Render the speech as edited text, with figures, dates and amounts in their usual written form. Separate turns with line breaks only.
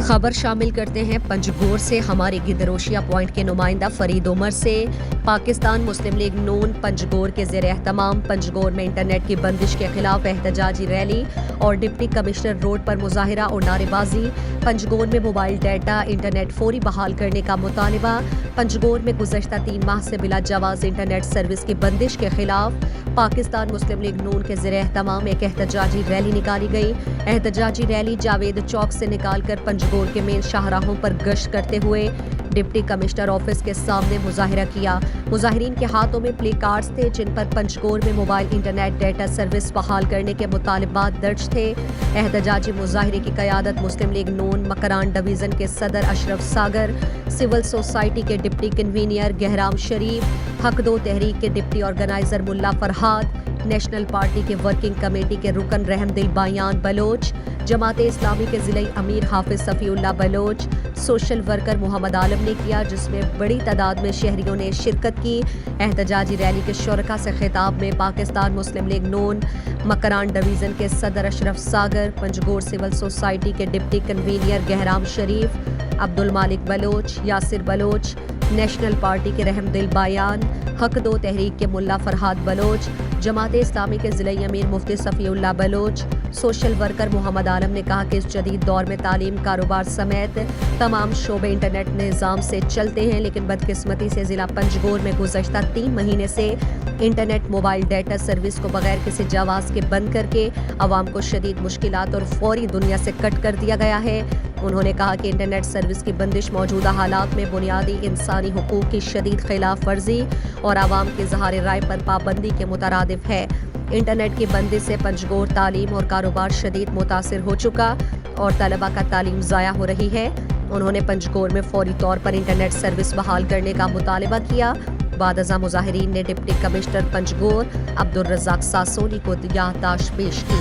خبر شامل کرتے ہیں پنجگور سے ہمارے گدروشیا پوائنٹ کے نمائندہ فرید عمر سے۔ پاکستان مسلم لیگ نون پنجگور کے زیر اہتمام پنجگور میں انٹرنیٹ کی بندش کے خلاف احتجاجی ریلی اور ڈپٹی کمشنر روڈ پر مظاہرہ اور نعرے بازی۔ پنجگور میں موبائل ڈیٹا انٹرنیٹ فوری بحال کرنے کا مطالبہ۔ پنجگور میں گزشتہ 3 ماہ سے بلا جواز انٹرنیٹ سروس کی بندش کے خلاف پاکستان مسلم لیگ نون کے زیر اہتمام ایک احتجاجی ریلی نکالی گئی۔ احتجاجی ریلی جاوید چوک سے نکال کر پنجگور کے مین شاہراہوں پر گشت کرتے ہوئے ڈپٹی کمشنر آفس کے سامنے مظاہرہ کیا۔ مظاہرین کے ہاتھوں میں پلے کارڈز تھے جن پر پنجگور میں موبائل انٹرنیٹ ڈیٹا سروس بحال کرنے کے مطالبات درج تھے۔ احتجاجی مظاہرے کی قیادت مسلم لیگ نون مکران ڈویژن کے صدر اشرف ساگر، سول سوسائٹی کے ڈپٹی کنوینر گہرام شریف، حق دو تحریک کے ڈپٹی آرگنائزر ملا فرہاد، نیشنل پارٹی کے ورکنگ کمیٹی کے رکن رحم دل بایان بلوچ، جماعت اسلامی کے ضلعی امیر حافظ صفی اللہ بلوچ، سوشل ورکر محمد عالم نے کیا، جس میں بڑی تعداد میں شہریوں نے شرکت کی۔ احتجاجی ریلی کے شرکاء سے خطاب میں پاکستان مسلم لیگ نون مکران ڈویژن کے صدر اشرف ساگر، پنجگور سول سوسائٹی کے ڈپٹی کنوینر گہرام شریف، عبد المالک بلوچ، یاسر بلوچ، نیشنل پارٹی کے رحم دل بایان، حق دو تحریک کے ملا فرہاد بلوچ، جماعت اسلامی کے ضلعی امیر مفتی صفی اللہ بلوچ، سوشل ورکر محمد عالم نے کہا کہ اس جدید دور میں تعلیم، کاروبار سمیت تمام شعبے انٹرنیٹ نظام سے چلتے ہیں، لیکن بدقسمتی سے ضلع پنجگور میں گزشتہ 3 مہینے سے انٹرنیٹ موبائل ڈیٹا سروس کو بغیر کسی جواز کے بند کر کے عوام کو شدید مشکلات اور فوری دنیا سے کٹ کر دیا گیا ہے۔ انہوں نے کہا کہ انٹرنیٹ سروس کی بندش موجودہ حالات میں بنیادی انسانی حقوق کی شدید خلاف ورزی اور عوام کے اظہار رائے پر پابندی کے مترادف ہے۔ انٹرنیٹ کی بندش سے پنجگور تعلیم اور کاروبار شدید متاثر ہو چکا اور طلباء کا تعلیم ضائع ہو رہی ہے۔ انہوں نے پنجگور میں فوری طور پر انٹرنیٹ سروس بحال کرنے کا مطالبہ کیا۔ بعد ازاں مظاہرین نے ڈپٹی کمشنر پنجگور عبدالرزاق ساسونی کو یادداشت پیش کی۔